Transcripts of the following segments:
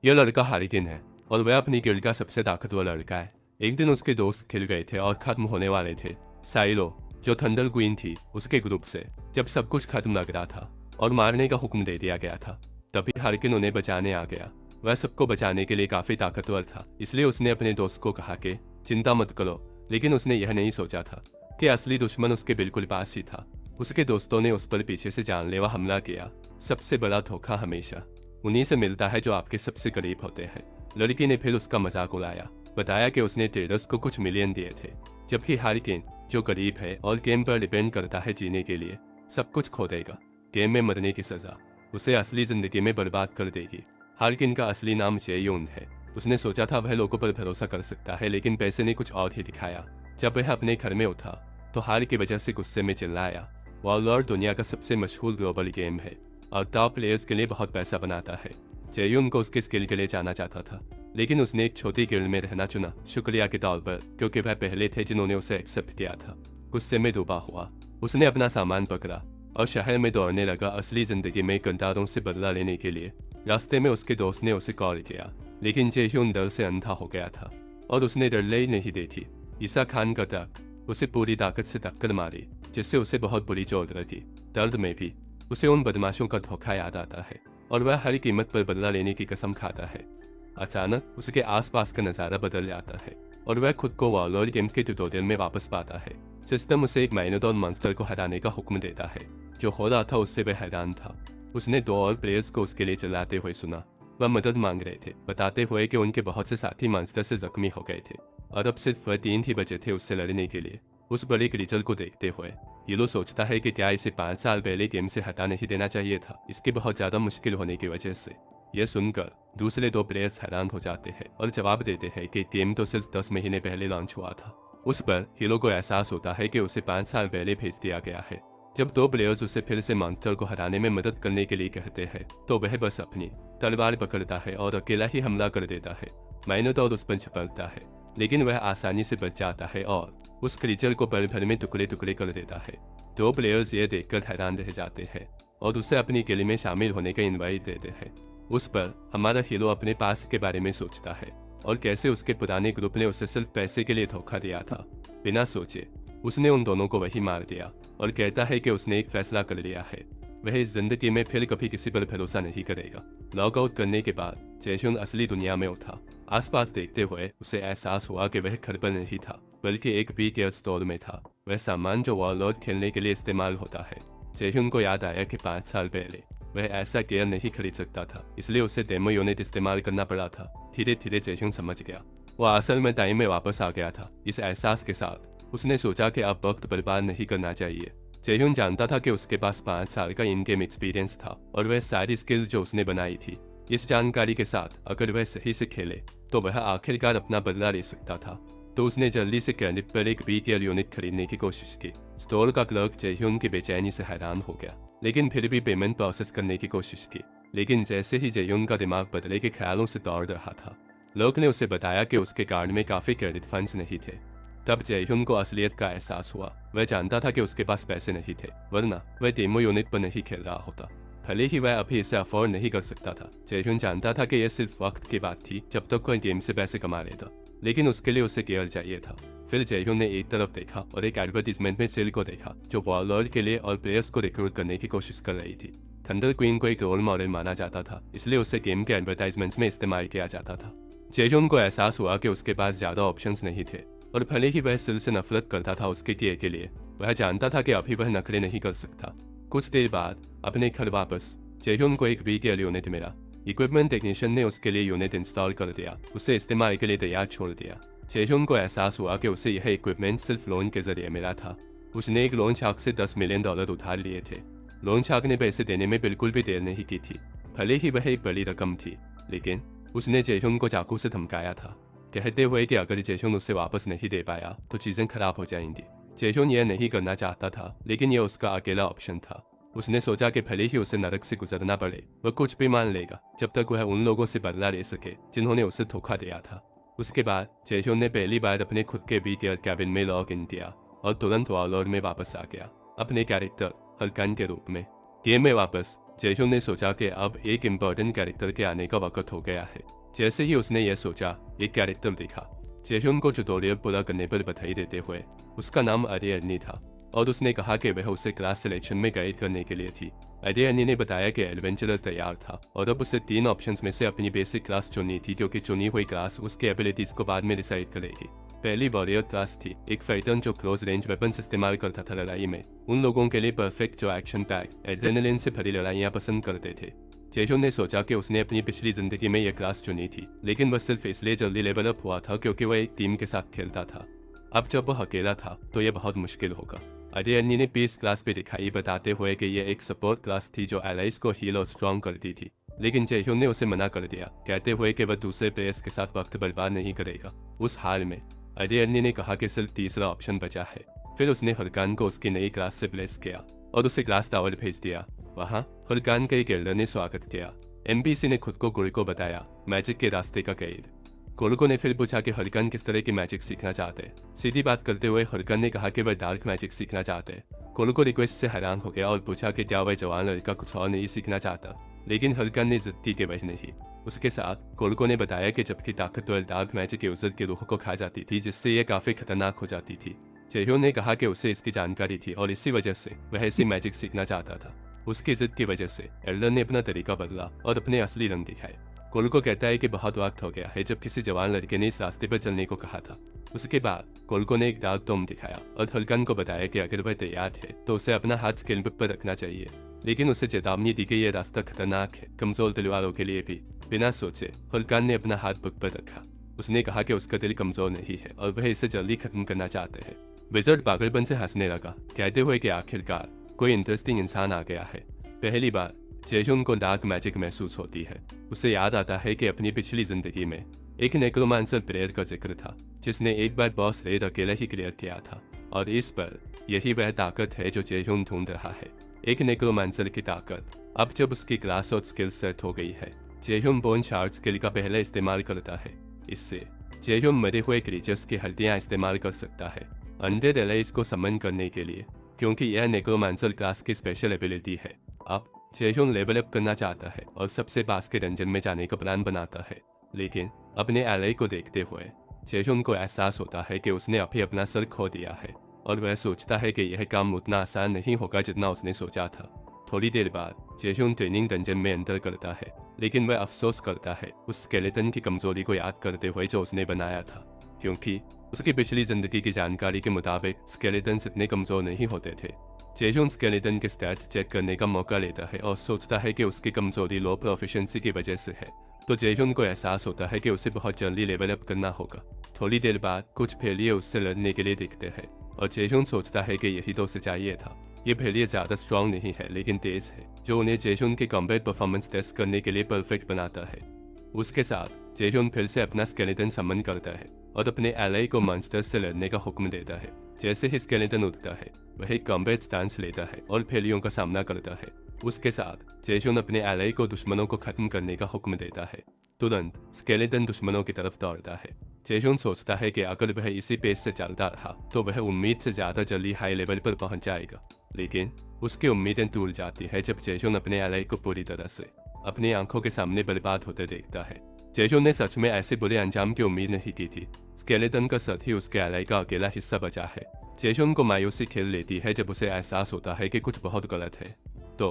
यह लड़का हारिकेन है और वह अपनी गिल्ड का सबसे ताकतवर लड़का है। एक दिन उसके दोस्त खिल गए थे और खत्म होने वाले थे। साइलो, जो थंडर क्वीन थी, उसके ग्रुप से जब सब कुछ खत्म लग रहा था और मारने का हुक्म दे दिया गया था, तभी हारिकेन उन्हें बचाने आ गया। वह सबको बचाने के लिए काफी ताकतवर था, इसलिए उसने अपने दोस्त को कहा कि चिंता मत करो। लेकिन उसने यह नहीं सोचा था कि असली दुश्मन उसके बिल्कुल पास ही था। उसके दोस्तों ने उस पर पीछे से जानलेवा हमला किया। सबसे बड़ा धोखा हमेशा उन्हीं से मिलता है जो आपके सबसे करीब होते हैं। लड़की ने फिर उसका मजाक उड़ाया, बताया कि उसने ट्रेडर्स को कुछ मिलियन दिए थे, जबकि हारिकेन जो गरीब है और गेम पर डिपेंड करता है जीने के लिए, सब कुछ खो देगा। गेम में मरने की सजा उसे असली जिंदगी में बर्बाद कर देगी। हारिकेन का असली नाम जेयून है। उसने सोचा था वह लोगों पर भरोसा कर सकता है, लेकिन पैसे ने कुछ और ही दिखाया। जब वह अपने घर में उठा तो हार की वजह से गुस्से में चिल्लाया, वॉरलॉर्ड दुनिया का सबसे मशहूर ग्लोबल गेम है और टॉप प्लेयर्स के लिए बहुत पैसा बनाता है। जेयून को उसके स्किल के लिए जाना चाहता था, लेकिन उसने एक छोटी गिल्ड में रहना चुना शुक्रिया के तौर पर, क्योंकि वह पहले थे जिन्होंने उसे एक्सेप्ट किया था। गुस्से में डूबा हुआ उसने अपना सामान पकड़ा और शहर में दौड़ने लगा, असली जिंदगी में गद्दारों से बदला लेने के लिए। रास्ते में उसके दोस्त ने उसे कॉल किया, लेकिन जेह्यून डर से अंधा हो गया था और उसने डरले नहीं दी थी। ईसा खान का ट्रक उसे पूरी ताकत से टक्कर मारी, जिससे उसे बहुत बुरी चोट लगी। दर्द में भी उसे उन बदमाशों का धोखा याद आता है और वह हर कीमत पर बदला लेने की कसम खाता है। अचानक उसके आसपास का नज़ारा बदल जाता है और वह खुद को वॉरलॉर्ड गेम्स के ट्यूटोरियल में वापस पाता है। सिस्टम उसे एक माइनोटॉर मॉन्स्टर को हराने का हुक्म देता है। जो हो रहा था उससे वह हैरान था। उसने 2 और प्लेयर्स को उसके लिए चिल्लाते हुए सुना। वह मदद मांग रहे थे, बताते हुए कि उनके बहुत से साथी मॉन्स्टर से जख्मी हो गए थे और अब सिर्फ वह 3 ही बचे थे उससे लड़ने के लिए। उस बड़े क्रीचर को देखते हुए हीरो सोचता है कि क्या इसे 5 साल पहले गेम से हटा नहीं देना चाहिए था, इसके बहुत ज़्यादा मुश्किल होने की वजह से। यह सुनकर दूसरे 2 प्लेयर्स हैरान हो जाते हैं और जवाब देते हैं कि गेम तो सिर्फ 10 महीने पहले लॉन्च हुआ था। उस पर हीरो को एहसास होता है कि उसे 5 साल पहले भेज दिया गया है। जब 2 प्लेयर्स उसे फिर से मॉन्स्टर को हराने में मदद करने के लिए कहते हैं, तो वह बस अपनी तलवार पकड़ता है और अकेला ही हमला कर देता है। माइनोटॉर उस पर झपटता है, लेकिन वह आसानी से बच जाता है और उस क्रीचर को पल भर में टुकड़े टुकड़े कर देता है। 2 प्लेयर्स ये देखकर हैरान रह जाते हैं और उसे अपनी गिल्ड में शामिल होने का इनवाइट देते हैं। उस पर हमारा हीरो अपने पास के बारे में सोचता है और कैसे उसके पुराने ग्रुप ने उसे सिर्फ पैसे के लिए धोखा दिया था। बिना सोचे उसने उन दोनों को वही मार दिया और कहता है कि उसने एक फैसला कर लिया है, वह इस जिंदगी में फिर कभी किसी पर भरोसा नहीं करेगा। लॉग आउट करने के बाद जेह्यून असली दुनिया में उठा। आसपास देखते हुए उसे एहसास हुआ कि वह घर पर नहीं था, बल्कि एक बी-केयर स्टोर में था, वह सामान जो वॉरलॉर्ड खेलने के लिए इस्तेमाल होता है। जेह्यून को याद आया कि 5 साल पहले वह ऐसा गियर नहीं खरीद सकता था, इसलिए उसे डेमो यूनिट इस्तेमाल करना पड़ा था। धीरे धीरे जेह्यून समझ गया, वो असल में टाइम में वापस आ गया था। इस एहसास के साथ उसने सोचा कि अब वक्त बर्बाद नहीं करना चाहिए। जेह्यून जानता था कि उसके पास 5 साल का इन गेम एक्सपीरियंस था और वह सारी स्किल्स जो उसने बनाई थी। इस जानकारी के साथ अगर वह सही से खेले तो वह आखिरकार अपना बदला ले सकता था। तो उसने जल्दी से क्रेडिट पर एक बी-केयर यूनिट खरीदने की कोशिश की। स्टोर का क्लर्क जेह्यून की बेचैनी से हैरान हो गया, लेकिन फिर भी पेमेंट प्रोसेस करने की कोशिश की। लेकिन जैसे ही जेह्यून का दिमाग बदले के ख्यालों से दौड़ रहा था, लोग ने उसे बताया कि उसके कार्ड में काफ़ी क्रेडिट फंड्स नहीं थे। तब जेह्यून को असलियत का एहसास हुआ। वह जानता था कि उसके पास पैसे नहीं थे, वरना वह डेमो यूनिट पर नहीं खेल रहा होता। भले ही वह अभी इसे अफोर्ड नहीं कर सकता था, जेह्यून जानता था कि यह सिर्फ वक्त की बात थी जब तक कोई गेम से पैसे कमा लेता, लेकिन उसके लिए उसे गियर चाहिए था। फिर जेह्यून ने एक तरफ देखा और एक एडवर्टीजमेंट में सिल को देखा, जो वॉरलॉर्ड के लिए और प्लेयर्स को रिक्रूट करने की कोशिश कर रही थी। थंडर क्वीन को एक रोल मॉडल माना जाता था, इसलिए उसे गेम के एडवर्टाइजमेंट्स में इस्तेमाल किया जाता था। जेह्यून को एहसास हुआ कि उसके पास ज़्यादा ऑप्शंस नहीं थे और भले ही वह सिल से नफरत करता था उसके किए के लिए, वह जानता था कि अभी वह नखरे नहीं कर सकता। कुछ देर बाद अपने घर वापस जेह्यून को एक बी-केयर यूनिट मिला। इक्विपमेंट टेक्नीशियन ने उसके लिए यूनिट इंस्टॉल कर दिया, उसे इस्तेमाल के लिए तैयार छोड़ दिया। जेह्यून को एहसास हुआ कि उसे यह इक्विपमेंट सिर्फ लोन के जरिए मिला था। उसने एक लोन शार्क से $10 मिलियन उधार लिए थे। लोन शार्क ने पैसे देने में बिल्कुल भी देर नहीं की थी। भले ही वह एक बड़ी रकम थी, लेकिन उसने जेह्यून को चाकू से धमकाया था, कहते हुए कि अगर जेह्यून उसे वापस नहीं दे पाया तो चीज़ें खराब हो जाएंगी। जेह्यून यह नहीं करना चाहता था, लेकिन यह उसका अकेला ऑप्शन था। उसने सोचा कि भले ही उसे नरक से गुजरना पड़े, वह कुछ भी मान लेगा जब तक वह उन लोगों से बदला ले सके जिन्होंने उसे धोखा दिया था। उसके बाद जेह्यून ने पहली बार अपने खुद के बी-केयर कैबिन में लॉग इन किया और तुरंत वॉरलॉर्ड में वापस आ गया, अपने कैरेक्टर हल्कन के रूप में। गेम में वापस जेह्यून ने सोचा कि अब एक इम्पोर्टेंट कैरेक्टर के आने का वक्त हो गया है। जैसे ही उसने यह सोचा, एक कैरेक्टर दिखा। जेह्यून को ट्यूटोरियल पूरा करने पर बधाई देते हुए। उसका नाम अरियनी था और उसने कहा कि वह उसे क्लास सिलेक्शन में गाइड करने के लिए थी। अरियनी ने बताया कि एडवेंचरर तैयार था और अब उसे 3 ऑप्शंस में से अपनी बेसिक क्लास चुननी थी, क्योंकि चुनी हुई क्लास उसके एबिलिटीज को बाद में डिसाइड करेगी। पहली वॉरियर क्लास थी, एक फाइटर जो क्लोज रेंज वेपन्स इस्तेमाल करता था लड़ाई में। उन लोगों के लिए परफेक्ट जो एक्शन पैक एड्रेनलिन से भरी लड़ाइयाँ पसंद करते थे। जेह्यून ने सोचा कि उसने अपनी पिछली जिंदगी में यह क्लास चुनी थी, लेकिन वह सिर्फ इसलिए जल्दी लेवल अप हुआ था क्योंकि वह एक टीम के साथ खेलता था। अब जब वह अकेला था तो यह बहुत मुश्किल होगा। अरियनी ने पीस क्लास पे दिखाई, बताते हुए कि यह एक सपोर्ट क्लास थी जो एलाइज को हील और स्ट्रॉन्ग करती थी। लेकिन जेह्यून ने उसे मना कर दिया, कहते हुए कि वह दूसरे प्लेयर्स के साथ वक्त बर्बाद नहीं करेगा। उस हाल में अरियनी ने कहा कि सिर्फ तीसरा ऑप्शन बचा है। फिर उसने हुरकान को उसकी नई क्लास से ब्लेस किया और उसे क्लास टावर भेज दिया। वहाँ हुरकान के एक एल्डर ने स्वागत किया। एमबीसी ने खुद को गुड़ को बताया, मैजिक के रास्ते का कैद। गुड़ ने फिर पूछा कि हुरकान किस तरह की मैजिक सीखना चाहते हैं। सीधी बात करते हुए हुरकान ने कहा कि वह डार्क मैजिक सीखना चाहते हैं। गुड़ रिक्वेस्ट से हैरान हो गया और पूछा कि क्या वह जवान लड़का कुछ और नहीं सीखना चाहता, लेकिन हुरकान ने जिद की कि वह नहीं। उसके साथ गुड़ ने बताया कि जबकि ताकतवर डार्क मैजिक यूजर की रूह को खा जाती थी, जिससे यह काफी खतरनाक हो जाती थी। जेह्यून ने कहा कि उसे इसकी जानकारी थी और इसी वजह से वह ऐसी मैजिक सीखना चाहता था। उसकी जिद की वजह से एल्डर ने अपना तरीका बदला और अपने असली रंग दिखाए। गुड़ कहता है कि बहुत वक्त हो गया है जब किसी जवान लड़के ने इस रास्ते पर चलने को कहा था। उसके बाद गुड़ ने एक डार्क टॉम दिखाया और हुरकान को बताया कि अगर वह तैयार है तो उसे अपना हाथ स्किल बुक पर रखना चाहिए, लेकिन उसे चेतावनी दी कि यह रास्ता खतरनाक है, कमजोर दिल वालों के लिए भी। बिना सोचे हुरकान ने अपना हाथ बुक पर रखा। उसने कहा कि उसका दिल कमजोर नहीं है और वह इसे जल्दी खत्म करना चाहते हैं। विजर्ड पागलपन से हंसने लगा, कहते हुए कि आखिरकार कोई इंटरेस्टिंग इंसान आ गया है। पहली बार जेह्यून को डार्क मैजिक महसूस होती है। उसे याद आता है कि अपनी पिछली जिंदगी में एक नेक्रोमांसर प्लेयर का जिक्र था, जिसने एक बार बॉस रेड अकेला ही क्लियर किया था, और इस पर यही वह ताकत है जो जेह्यून ढूंढ रहा है, एक नेक्रोमांसर की ताकत। अब जब उसकी क्लास और स्किल सेट हो गई है, जेह्यून बोन शार्ड स्किल का पहले इस्तेमाल करता है। इससे जेह्यून मरे हुए क्रीचर्स की हड्डियां इस्तेमाल कर सकता है अनडेड एलाइज को समन करने के लिए, क्योंकि यह नेक्रोमांसर क्लास की स्पेशल एबिलिटी है। अब जेह्यून लेवल अप करना चाहता है और सबसे पास के डंजन में जाने का प्लान बनाता है, लेकिन अपने एलाई को देखते हुए जेह्यून को एहसास होता है कि उसने अभी अपना सर खो दिया है और वह सोचता है कि यह काम उतना आसान नहीं होगा जितना उसने सोचा था। थोड़ी देर बाद जेह्यून ट्रेनिंग डंजन में एंटर करता है, लेकिन वह अफसोस करता है उस स्केलेटन की कमजोरी को याद करते हुए जो उसने बनाया था, क्योंकि उसकी पिछली जिंदगी की जानकारी के मुताबिक स्केलेटन्स इतने कमजोर नहीं होते थे। जेह्यून स्केलेटन के स्टैट चेक करने का मौका लेता है और सोचता है कि उसकी कमजोरी लो प्रोफिशिएंसी की वजह से है, तो जेह्यून को एहसास होता है कि उसे बहुत जल्दी लेवल अप करना होगा। थोड़ी देर बाद कुछ भेड़िए उससे लड़ने के लिए दिखते हैं और जेह्यून सोचता है कि यही तो उसे चाहिए था। ये भेड़िए ज्यादा स्ट्रॉन्ग नहीं है, लेकिन तेज है, जो उन्हें जेह्यून के कॉम्बैट परफॉर्मेंस टेस्ट करने के लिए परफेक्ट बनाता है। उसके साथ जेह्यून फिर से अपना स्केलेटन समन करता है और अपने एलाई को मॉन्स्टर्स से लड़ने का हुक्म देता है। जैसे ही स्केलेटन उठता है, वह एक कॉम्बैट स्टांस लेता है और भेड़ियों का सामना करता है। उसके साथ जेह्यून अपने एलाई को दुश्मनों को खत्म करने का हुक्म देता है। तुरंत स्केलेटन दुश्मनों की तरफ दौड़ता है। जेह्यून सोचता है कि अगर वह इसी पेस से चलता रहा तो वह उम्मीद से ज्यादा जल्दी हाई लेवल पर पहुंच जाएगा, लेकिन उसकी उम्मीदें टूट जाती है जब जेह्यून अपने एलाई को पूरी तरह से अपनी आंखों के सामने बर्बाद होते देखता है। जेह्यून ने सच में ऐसे बुरे अंजाम की उम्मीद नहीं की थी। स्केलेटन का सर ही उसके एलाई का अकेला हिस्सा बचा है। जेह्यून को मायूसी खेल लेती है जब उसे एहसास होता है कि कुछ बहुत गलत है, तो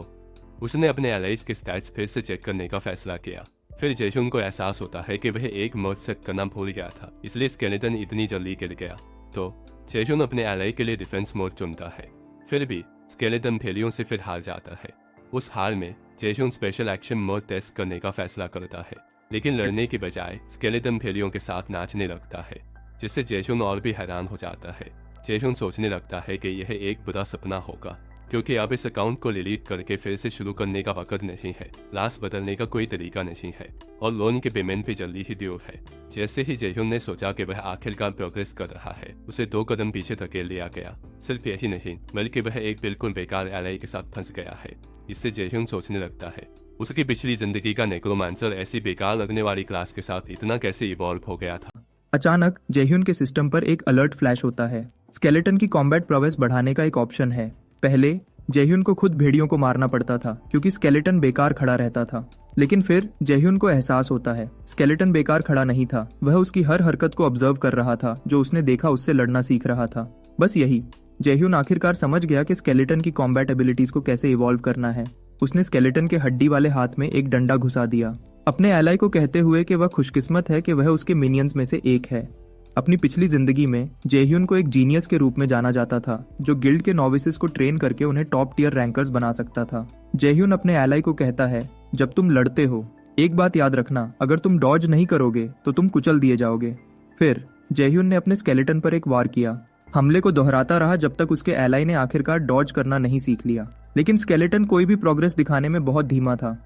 उसने अपने एलाइज के स्टैट्स फिर से चेक करने का फैसला किया। फिर जेह्यून को एहसास होता है कि वह एक मोड सेट करना भूल गया था, इसलिए स्केलेटन इतनी जल्दी गिर गया। तो जेह्यून अपने एलाई के लिए डिफेंस मोड चुनता है। फिर भी स्केलेटन भेड़ियों से फिर हार जाता है। उस हाल में जेह्यून स्पेशल एक्शन मोड टेस्ट करने का फैसला करता है, लेकिन लड़ने की बजाय स्केलेटन भेड़ियों के साथ नाचने लगता है, जिससे जेह्यून और भी हैरान हो जाता है। जेह्यून सोचने लगता है कि यह एक बुरा सपना होगा, क्योंकि अब इस अकाउंट को डिलीट करके फिर से शुरू करने का वक्त नहीं है, क्लास बदलने का कोई तरीका नहीं है और लोन के पेमेंट भी जल्दी ही ड्यू है। जैसे ही जेह्यून ने सोचा कि वह आखिरकार प्रोग्रेस कर रहा है, उसे 2 कदम पीछे धकेल लिया गया। सिर्फ यही नहीं, बल्कि वह एक बिल्कुल बेकार एलाई के साथ फंस गया है। इससे जेह्यून सोचने लगता है उसकी पिछली जिंदगी का नेक्रोमांसर ऐसी बेकार लगने वाली क्लास के साथ इतना कैसे इवॉल्व हो गया था। अचानक जेह्यून के सिस्टम पर एक अलर्ट फ्लैश होता है। स्केलेटन की कॉम्बैट प्रोवेस बढ़ाने का एक ऑप्शन है। पहले जयह्यून को खुद भेड़ियों को मारना पड़ता था क्योंकि स्केलेटन बेकार खड़ा रहता था। लेकिन फिर जयह्यून को एहसास होता है स्केलेटन बेकार खड़ा नहीं था, वह उसकी हर हरकत को ऑब्जर्व कर रहा था जो उसने देखा, उससे लड़ना सीख रहा था। बस यही, जयह्यून आखिरकार समझ गया कि स्केलेटन की कॉम्बैट एबिलिटीज को कैसे इवॉल्व करना है। उसने स्केलेटन के हड्डी वाले हाथ में एक डंडा घुसा दिया, अपने एलाई को कहते हुए कि वह खुशकिस्मत है कि वह उसके मिनियंस में से एक है। अपनी पिछली जिंदगी में जयह्यून को एक जीनियस के रूप में जाना जाता था जो गिल्ड के नोविसेस को ट्रेन करके उन्हें टॉप टियर रैंकर्स बना सकता था। जयह्यून अपने एलाई को कहता है, जब तुम लड़ते हो एक बात याद रखना, अगर तुम डॉज नहीं करोगे तो तुम कुचल दिए जाओगे। फिर जयह्यून ने अपने स्केलेटन पर एक वार किया, हमले को दोहराता रहा जब तक उसके एलाई ने आखिरकार डॉज करना नहीं सीख लिया। लेकिन स्केलेटन कोई भी प्रोग्रेस दिखाने में बहुत धीमा था।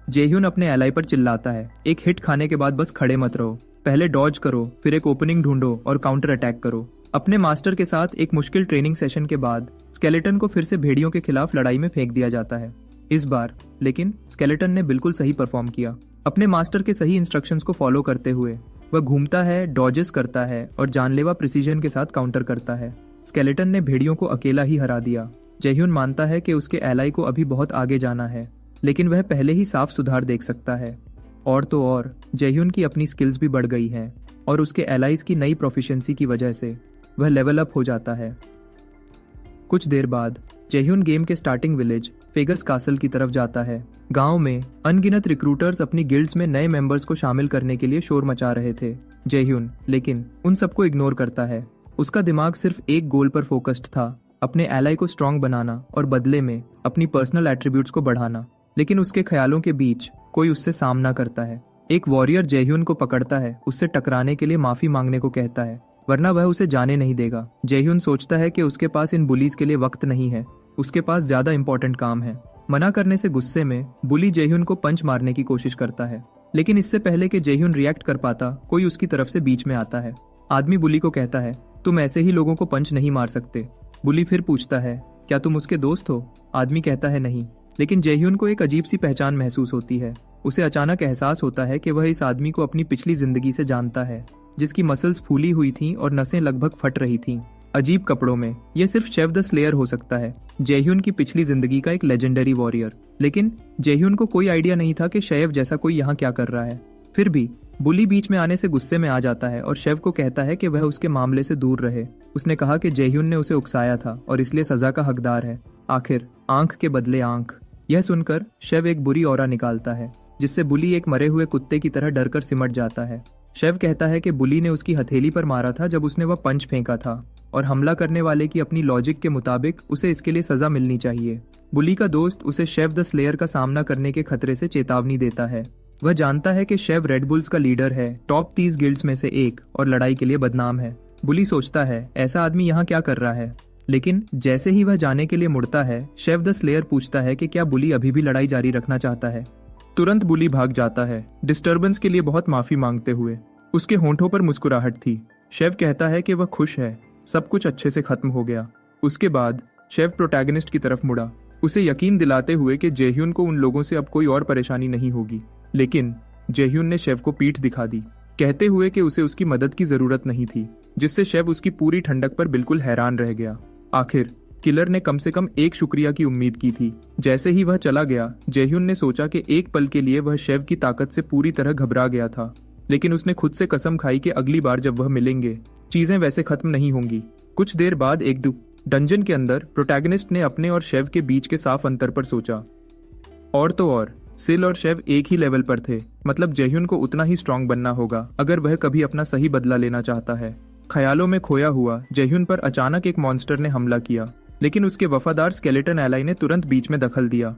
जयह्यून अपने एलाई पर चिल्लाता है, एक हिट खाने के बाद बस खड़े मत रहो, पहले डॉज करो, फिर एक ओपनिंग ढूंढो और काउंटर अटैक करो। अपने मास्टर के साथ एक मुश्किल ट्रेनिंग सेशन के बाद स्केलेटन को फिर से भेड़ियों के खिलाफ लड़ाई में फेंक दिया जाता है। इस बार लेकिन स्केलेटन ने बिल्कुल सही परफॉर्म किया। अपने मास्टर के सही इंस्ट्रक्शंस को फॉलो करते हुए वह घूमता है, डॉजेस करता है और जानलेवा प्रिसीजन के साथ काउंटर करता है। स्केलेटन ने भेड़ियों को अकेला ही हरा दिया। जयह्यून मानता है कि उसके एलाई को अभी बहुत आगे जाना है, लेकिन वह पहले ही साफ सुधार देख सकता है। और तो और जयह्यून की अपनी स्किल्स भी बढ़ गई हैं और उसके एलाइज की नई प्रोफिशिएंसी की वजह से वह लेवल अप हो जाता है। कुछ देर बाद जयह्यून गेम के स्टार्टिंग विलेज फेगस कासल की तरफ जाता है। गांव में अनगिनत रिक्रूटर्स अपनी गिल्ड्स में नए मेंबर्स को शामिल करने के लिए शोर मचा रहे थे। जयह्यून लेकिन उन सबको इग्नोर करता है। उसका दिमाग सिर्फ एक गोल पर फोकस्ड था, अपने एलाई को स्ट्रांग बनाना और बदले में अपनी पर्सनल एट्रीब्यूट्स को बढ़ाना। लेकिन उसके ख्यालों के बीच कोई उससे सामना करता है। एक वॉरियर जयह्यून को पकड़ता है, उससे टकराने के लिए माफी मांगने को कहता है, वरना वह उसे जाने नहीं देगा। जयह्यून सोचता है कि उसके पास इन बुलीज के लिए वक्त नहीं है, उसके पास ज्यादा इंपॉर्टेंट काम है। मना करने से गुस्से में बुली जयह्यून को पंच मारने की कोशिश करता है, लेकिन इससे पहले कि जयह्यून रिएक्ट कर पाता, कोई उसकी तरफ से बीच में आता है। आदमी बुली को कहता है, तुम ऐसे ही लोगों को पंच नहीं मार सकते। बुली फिर पूछता है, क्या तुम उसके दोस्त हो? आदमी कहता है नहीं, लेकिन जयह्यून को एक अजीब सी पहचान महसूस होती है। उसे अचानक एहसास होता है कि वह इस आदमी को अपनी पिछली जिंदगी से जानता है, जिसकी मसल्स फूली हुई थीं और नसें लगभग फट रही थीं। अजीब कपड़ों में यह सिर्फ शेव द स्लेयर हो सकता है, जयह्यून की पिछली जिंदगी का एक लेजेंडरी वॉरियर। लेकिन जयह्यून को कोई आइडिया नहीं था कि शेव जैसा कोई यहाँ क्या कर रहा है। फिर भी बुली बीच में आने से गुस्से में आ जाता है और शेव को कहता है कि वह उसके मामले से दूर रहे। उसने कहा कि जयह्यून ने उसे उकसाया था और इसलिए सजा का हकदार है। आखिर आंख के बदले आंख। यह सुनकर शेव एक बुरी ऑरा निकालता है, जिससे बुली एक मरे हुए कुत्ते की तरह डरकर सिमट जाता है। शेव कहता है कि बुली ने उसकी हथेली पर मारा था जब उसने वह पंच फेंका था, और हमला करने वाले की अपनी लॉजिक के मुताबिक उसे इसके लिए सजा मिलनी चाहिए। बुली का दोस्त उसे शेव द स्लेयर का सामना करने के खतरे से चेतावनी देता है। वह जानता है कि शेव रेड बुल्स का लीडर है, टॉप 30 गिल्ड्स में से एक, और लड़ाई के लिए बदनाम है। बुली सोचता है ऐसा आदमी यहाँ क्या कर रहा है, लेकिन जैसे ही वह जाने के लिए मुड़ता है, शेव द स्लेयर पूछता है कि क्या बुली अभी भी लड़ाई जारी रखना चाहता है। तुरंत बुली भाग जाता है, डिस्टर्बेंस के लिए बहुत माफी मांगते हुए। उसके होंठों पर मुस्कुराहट थी। शेव कहता है कि वह खुश है, सब कुछ अच्छे से खत्म हो गया। उसके बाद शेव प्रोटैगनिस्ट की तरफ मुड़ा, उसे यकीन दिलाते हुए कि जयह्यून को उन लोगों से अब कोई और परेशानी नहीं होगी। लेकिन जयह्यून ने शेव को पीठ दिखा दी, कहते हुए कि उसे उसकी मदद की जरूरत नहीं थी, जिससे शेव उसकी पूरी ठंडक पर बिल्कुल हैरान रह गया। आखिर किलर ने कम से कम एक शुक्रिया की उम्मीद की थी। जैसे ही वह चला गया, जयह्यून ने सोचा कि एक पल के लिए वह शेव की ताकत से पूरी तरह घबरा गया था, लेकिन उसने खुद से कसम खाई कि अगली बार जब वह मिलेंगे चीजें वैसे खत्म नहीं होंगी। कुछ देर बाद एक डंजन के अंदर प्रोटैगनिस्ट ने अपने और शेव के बीच के साफ अंतर पर सोचा। और तो और सिल और शेव एक ही लेवल पर थे, मतलब जयह्यून को उतना ही स्ट्रांग बनना होगा अगर वह कभी अपना सही बदला लेना चाहता है। ख्यालों में खोया हुआ जयह्यून पर अचानक एक मॉन्स्टर ने हमला किया, लेकिन उसके वफादार स्केलेटन एलाई ने तुरंत बीच में दखल दिया।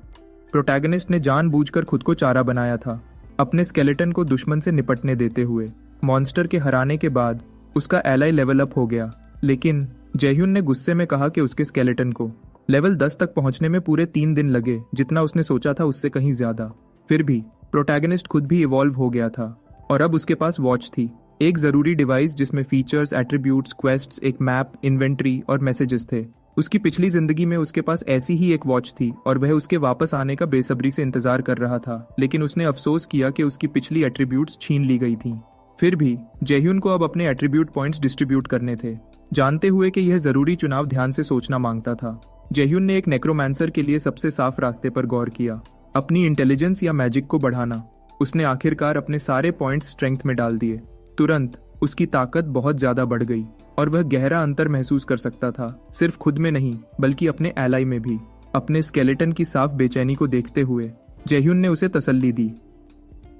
प्रोटैगनिस्ट ने जानबूझकर खुद को चारा बनाया था, अपने स्केलेटन को दुश्मन से निपटने देते हुए। मॉन्स्टर के हराने के बाद उसका एलाई लेवल अप हो गया, लेकिन जयह्यून ने गुस्से में कहा कि उसके स्केलेटन को लेवल 10 तक पहुंचने में पूरे 3 दिन लगे, जितना उसने सोचा था उससे कहीं ज्यादा। फिर भी प्रोटैगनिस्ट खुद भी इवॉल्व हो गया था और अब उसके पास वॉच थी, एक जरूरी डिवाइस जिसमें फीचर्स, एट्रीब्यूट्स, क्वेस्ट्स, एक मैप, इन्वेंट्री और मैसेजेस थे। उसकी पिछली जिंदगी में उसके पास ऐसी ही एक वॉच थी और वह उसके वापस आने का बेसब्री से इंतजार कर रहा था, लेकिन उसने अफसोस किया कि उसकी पिछली एट्रीब्यूट्स छीन ली गई थीं। फिर भी जयह्यून को अब अपने एट्रीब्यूट पॉइंट्स डिस्ट्रीब्यूट करने थे, जानते हुए कि यह जरूरी चुनाव ध्यान से सोचना मांगता था। जेह्यून ने एक नेक्रोमांसर के लिए सबसे साफ रास्ते पर गौर किया, अपनी इंटेलिजेंस या मैजिक को बढ़ाना। उसने आखिरकार अपने सारे पॉइंट्स स्ट्रेंथ में डाल दिए। तुरंत उसकी ताकत बहुत ज्यादा बढ़ गई और वह गहरा अंतर महसूस कर सकता था, सिर्फ खुद में नहीं बल्कि अपने एलाई में भी। अपने स्केलेटन की साफ बेचैनी को देखते हुए जेह्यून ने उसे तसल्ली दी।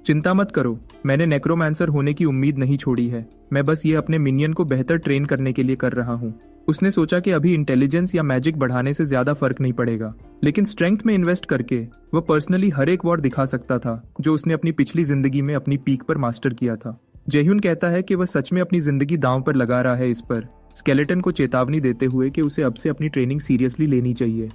चिंता मत करो, मैंने नेक्रोमांसर होने की उम्मीद नहीं छोड़ी है। मैं बस ये अपने मिनियन को बेहतर ट्रेन करने के लिए कर रहा हूँ। उसने सोचा कि अभी इंटेलिजेंस या मैजिक बढ़ाने से ज्यादा फर्क नहीं पड़ेगा, लेकिन स्ट्रेंथ में इन्वेस्ट करके वह पर्सनली हर एक वॉर दिखा सकता था जो उसने अपनी पिछली जिंदगी में अपनी पीक पर मास्टर किया था। जेह्यून कहता है कि वह सच में अपनी जिंदगी दांव पर लगा रहा है, इस पर स्केलेटन को चेतावनी देते हुए कि उसे अब से अपनी ट्रेनिंग सीरियसली लेनी चाहिए।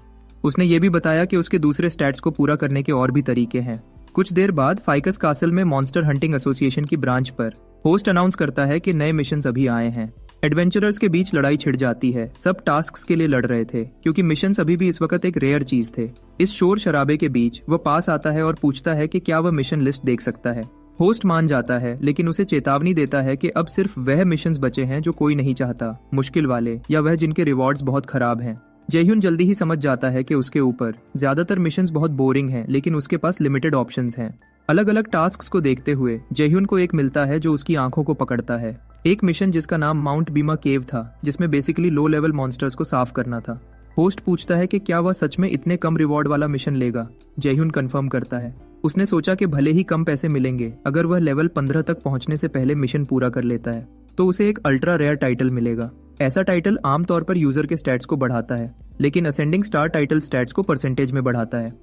उसने ये भी बताया कि उसके दूसरे स्टैट्स को पूरा करने के और भी तरीके हैं। कुछ देर बाद फाइकस कासल में मॉन्स्टर हंटिंग एसोसिएशन की ब्रांच पर होस्ट अनाउंस करता है कि नए मिशंस अभी आए हैं। एडवेंचरर्स के बीच लड़ाई छिड़ जाती है। सब टास्क्स के लिए लड़ रहे थे क्योंकि मिशंस अभी भी इस वक्त एक रेयर चीज थे। इस शोर शराबे के बीच वह पास आता है और पूछता है कि क्या वह मिशन लिस्ट देख सकता है। होस्ट मान जाता है, लेकिन उसे चेतावनी देता है कि अब सिर्फ वह मिशंस बचे हैं जो कोई नहीं चाहता, मुश्किल वाले या वह जिनके रिवॉर्ड्स बहुत खराब हैं। जेह्यून जल्दी ही समझ जाता है कि उसके ऊपर ज्यादातर मिशंस बहुत बोरिंग हैं, लेकिन उसके पास लिमिटेड ऑप्शंस हैं। अलग अलग टास्क्स को देखते हुए जेह्यून को एक मिलता है जो उसकी आंखों को पकड़ता है। एक मिशन जिसका नाम माउंट बीमा केव था, जिसमें बेसिकली लो लेवल मॉन्स्टर्स को साफ करना था। होस्ट पूछता है कि क्या वह सच में इतने कम रिवॉर्ड वाला मिशन लेगा। जेह्यून कंफर्म करता है। उसने सोचा कि भले ही कम पैसे मिलेंगे, अगर वह लेवल 15 तक पहुंचने से पहले मिशन पूरा कर लेता है तो उसे एक अल्ट्रा रेयर टाइटल मिलेगा। ऐसा टाइटल आमतौर पर यूजर के स्टैट्स को बढ़ाता है, लेकिन असेंडिंग स्टार टाइटल स्टैट्स को परसेंटेज में बढ़ाता है।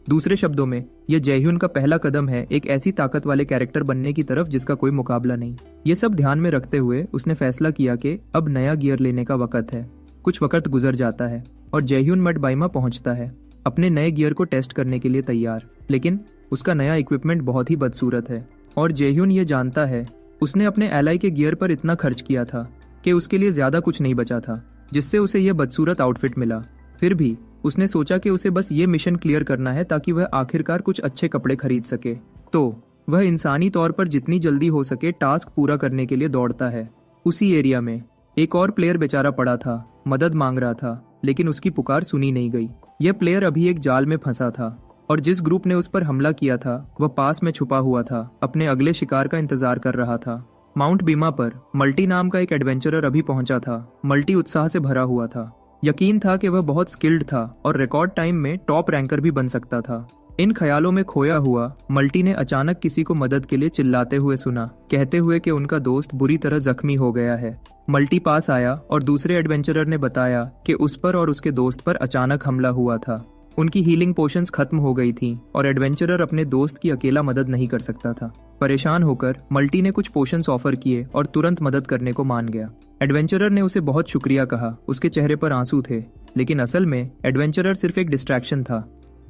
दूसरे शब्दों में, यह जेह्यून का पहला कदम है एक ऐसी ताकत वाले कैरेक्टर बनने की तरफ जिसका कोई मुकाबला नहीं। ये सब ध्यान में रखते हुए उसने फैसला किया कि अब नया गियर लेने का वक्त है। कुछ वक्त गुजर जाता है और जेह्यून मड बाइमा पहुंचता है, अपने नए गियर को टेस्ट करने के लिए तैयार। लेकिन उसका नया इक्विपमेंट बहुत ही बदसूरत है और जेह्यून ये जानता है उसने अपने एलाई के गियर पर इतना खर्च किया था कि उसके लिए ज्यादा कुछ नहीं बचा था, जिससे उसे यह बदसूरत आउटफिट मिला। फिर भी उसने सोचा कि उसे बस ये मिशन क्लियर करना है ताकि वह आखिरकार कुछ अच्छे कपड़े खरीद सके। तो वह इंसानी तौर पर जितनी जल्दी हो सके टास्क पूरा करने के लिए दौड़ता है। उसी एरिया में एक और प्लेयर बेचारा पड़ा था, मदद मांग रहा था, लेकिन उसकी पुकार सुनी नहीं गई। यह प्लेयर अभी एक जाल में फंसा था और जिस ग्रुप ने उस पर हमला किया था वह पास में छुपा हुआ था, अपने अगले शिकार का इंतजार कर रहा था। माउंट बीमा पर मल्टी नाम का एक एडवेंचरर अभी पहुंचा था। मल्टी उत्साह से भरा हुआ था। यकीन था कि वह बहुत स्किल्ड था और रिकॉर्ड टाइम में टॉप रैंकर भी बन सकता था। इन ख्यालों में खोया हुआ मल्टी ने अचानक किसी को मदद के लिए चिल्लाते हुए सुना, कहते हुए कि उनका दोस्त बुरी तरह जख्मी हो गया है। मल्टी पास आया और दूसरे एडवेंचरर ने बताया कि उस पर और उसके दोस्त पर अचानक हमला हुआ था। उनकी हीलिंग पोशंस खत्म हो गई थीं और एडवेंचरर अपने दोस्त की अकेला मदद नहीं कर सकता था। परेशान होकर मल्टी ने कुछ पोशंस ऑफर किए और तुरंत मदद करने को मान गया। एडवेंचरर ने उसे बहुत शुक्रिया कहा, उसके चेहरे पर आंसू थे, लेकिन असल में एडवेंचरर सिर्फ एक डिस्ट्रैक्शन था।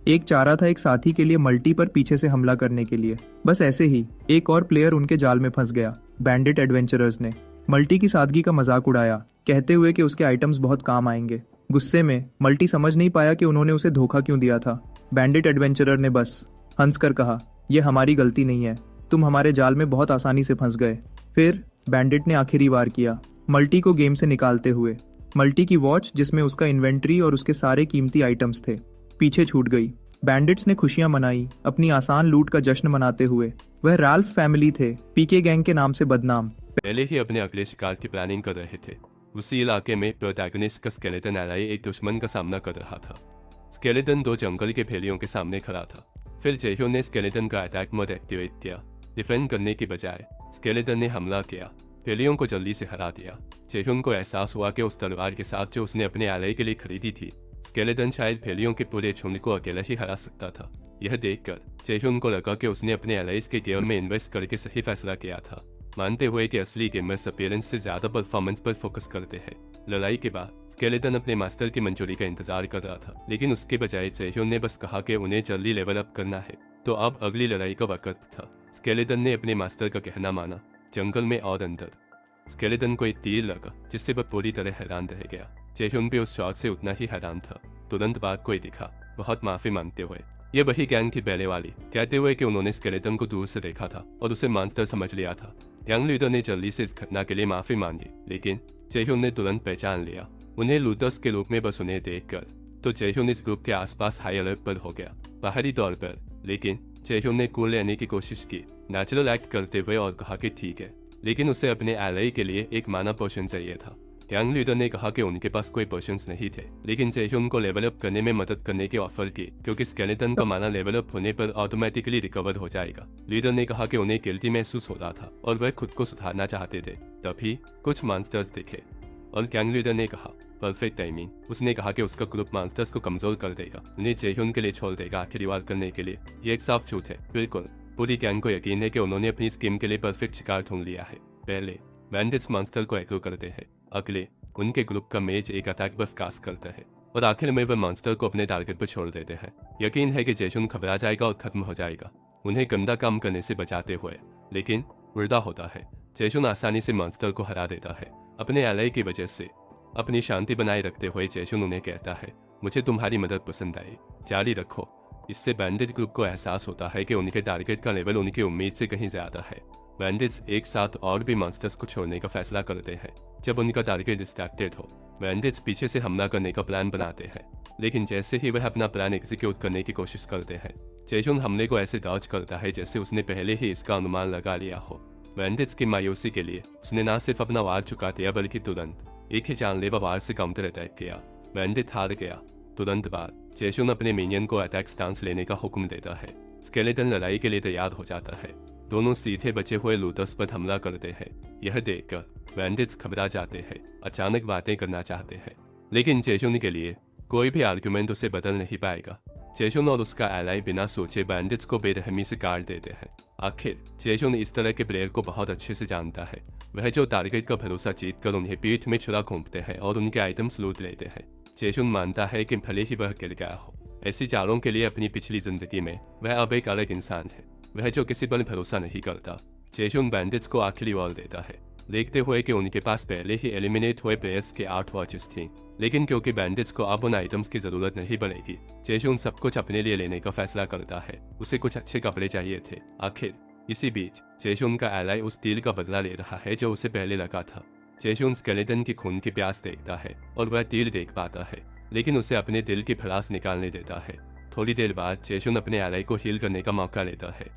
एक चारा था एक साथी के लिए मल्टी पर पीछे से हमला करने के लिए। बस ऐसे ही एक और प्लेयर उनके जाल में फंस गया। बैंडिट एडवेंचरर्स ने मल्टी की सादगी का मजाक उड़ाया, कहते हुए कि उसके आइटम्स बहुत काम आएंगे। गुस्से में मल्टी समझ नहीं पाया कि उन्होंने उसे धोखा क्यों दिया था। बैंडिट एडवेंचरर ने बस हंसकर कहा, यह हमारी गलती नहीं है, तुम हमारे जाल में बहुत आसानी से फंस गए। फिर बैंडिट ने आखिरी वार किया, मल्टी को गेम से निकालते हुए। मल्टी की वॉच, जिसमें उसका इन्वेंट्री और उसके सारे कीमती आइटम्स थे, पीछे छूट गई। बैंडिट्स ने खुशियां मनाई, अपनी आसान लूट का जश्न मनाते हुए। वह राल्फ फैमिली थे, पीके गैंग के नाम से बदनाम। पहले ही अपने अगले शिकार की प्लानिंग कर रहे थे। उसी इलाके में प्रोटैगनिस्ट का स्केलेटन एलाई एक दुश्मन का सामना कर रहा था। स्केलेटन 2 जंगल के भेड़ियों के सामने खड़ा था। फिर जेह्यून ने स्केलेटन का अटैक मोड एक्टिवेट किया। डिफेंड करने की बजाय स्केलेटन ने हमला किया, भेड़ियों को जल्दी से हरा दिया। जेह्यून को एहसास हुआ कि उस तलवार के साथ जो उसने अपने एलाई के लिए खरीदी थी, स्केलेटन शायद भेड़ियों के पूरे झुंड को अकेला ही हरा सकता था। यह देखकर जेह्यून को लगा कि उसने अपने एलाइज के गियर में इन्वेस्ट करके सही फैसला किया था, मानते हुए कि असली गेमर्स अपीयरेंस से ज्यादा परफॉर्मेंस पर फोकस करते हैं। लड़ाई के बाद स्केलेटन अपने मास्टर की मंजूरी का इंतजार कर रहा था, लेकिन उसके बजाय जेह्यून ने बस कहा कि उन्हें जल्दी लेवल अप करना है। तो अब अगली लड़ाई का वक्त था। स्केलेटन ने अपने मास्टर का कहना माना। जंगल में और अंदर स्केलेटन को एक तीर लगा, जिससे वह पूरी तरह हैरान रह गया। जेह्यून भी उस शॉट से उतना ही हैरान था। तुरंत बाद कोई दिखा, बहुत माफी मांगते हुए। यह वही गैंग थी पहले वाली, कहते हुए कि उन्होंने स्केलेटन को दूर से देखा था और उसे मॉन्स्टर समझ लिया था। गैंग लीडर ने जल्दी से इस घटना के लिए माफी मांगी, लेकिन जेह्यून ने तुरंत पहचान लिया। उन्हें लूटर्स के रूप में बस उन्हें देखकर तो जयह्यून इस ग्रुप के आसपास हाई अलर्ट पर हो गया बाहरी तौर पर। लेकिन जयह्यून ने कूल रहने की कोशिश की, नेचुरल एक्ट करते हुए, और कहा कि ठीक है, लेकिन उसे अपने एलआई के लिए एक माना पोर्शन चाहिए था। गैंग लीडर ने कहा कि उनके पास कोई पोर्शंस नहीं थे, लेकिन जयह्यून को लेवल अप करने में मदद करने की ऑफर की, क्योंकि स्केलेटन का माना लेवल अप होने पर ऑटोमेटिकली रिकवर हो जाएगा। लीडर ने कहा कि उन्हें गिल्टी महसूस हो रहा था और वह खुद को सुधारना चाहते थे। तभी कुछ मॉन्स्टर्स दिखे और गैंग लीडर ने कहा परफेक्ट टाइमिंग। उसने कहा कि उसका ग्रुप मॉन्स्टर्स को कमजोर कर देगा, उन्हें जयह्यून के लिए छोड़ देगा आखिरी वार करने के लिए। ये एक साफ झूठ है। बिल्कुल, पूरी गैंग को यकीन है कि उन्होंने अपनी स्कीम के लिए परफेक्ट शिकार ढूंढ लिया है। पहले बैंडिट्स मॉन्स्टर को एग्रो करते हैं, अगले उनके ग्रुप का मेज एक अटैक बफ कास्ट करता है और आखिर में वह मॉन्स्टर को अपने टारगेट पर छोड़ देते हैं। यकीन है कि जयह्यून घबरा जाएगा और खत्म हो जाएगा, उन्हें गंदा काम करने से बचाते हुए। लेकिन उल्टा होता है, जयह्यून आसानी से मॉन्स्टर को हरा देता है अपने एलआई की वजह से। अपनी शांति बनाए रखते हुए जयह्यून उन्हें कहता है, मुझे तुम्हारी मदद पसंद आई, जारी रखो। इससे बैंडिट ग्रुप को एहसास होता है कि उनके टारगेट का लेवल उनकी उम्मीद से कहीं ज्यादा है। बैंडिट्स एक साथ और भी मॉन्स्टर्स को छोड़ने का फैसला करते हैं। जब उनका टारगेट डिस्ट्रैक्टेड हो, बैंडिट्स पीछे से हमला करने का प्लान बनाते हैं, लेकिन जैसे ही वह अपना प्लान एग्जीक्यूट करने की कोशिश करते हैं, जयह्यून हमले को ऐसे डॉज करता है जैसे उसने पहले ही इसका अनुमान लगा लिया हो। बैंडिट्स की मायूसी के लिए उसने न सिर्फ अपना वार चुका दिया, बल्कि तुरंत एक ही जानलेवा वार से काउंटर अटैक किया। बैंडिट हार गया। तुरंत बाद जयह्यून अपने मिनियन को अटैक स्टांस लेने का हुक्म देता है। स्केलेटन लड़ाई के लिए तैयार हो जाता है। दोनों सीधे बचे हुए लूटर्स पर हमला करते हैं। यह देखकर बैंडिट्स घबरा जाते हैं, अचानक बातें करना चाहते हैं, लेकिन जयह्यून के लिए कोई भी आर्गुमेंट उसे बदल नहीं पाएगा। जयह्यून और उसका एलाई बिना सोचे बैंडिट्स को बेरहमी से काट देते हैं। आखिर जयह्यून इस तरह के प्लेयर को बहुत अच्छे से जानता है, वह जो टारगेट का भरोसा जीत कर उन्हें पीठ में छुरा घोंपते हैं और उनके आइटम्स लूट लेते हैं। जयह्यून मानता है कि भले ही वह गिर गया हो, ऐसी चालों के लिए अपनी पिछली जिंदगी में वह अब एक अलग इंसान है, वह जो किसी पर भरोसा नहीं करता। जयह्यून बैंडिट्स को आखिरी वॉल देता है, देखते हुए कि उनके पास पहले ही एलिमिनेट हुए प्लेयर्स के 8 वॉचेस थी, लेकिन क्योंकि बैंडिट्स को अब उन आइटम्स की जरूरत नहीं पड़ेगी, जयह्यून सब कुछ अपने लिए लेने का फैसला करता है। उसे कुछ अच्छे कपड़े चाहिए थे। आखिर इसी बीच जयह्यून का एलाई उस डील का बदला ले रहा है जो उसे पहले लगा था। जयह्यून स्केलेटन की खून की प्यास देखता है और वह डील देख पाता है, लेकिन उसे अपने दिल की भड़ास निकालने देता है। थोड़ी देर बाद जयह्यून अपने एलाई को हील करने का मौका लेता है।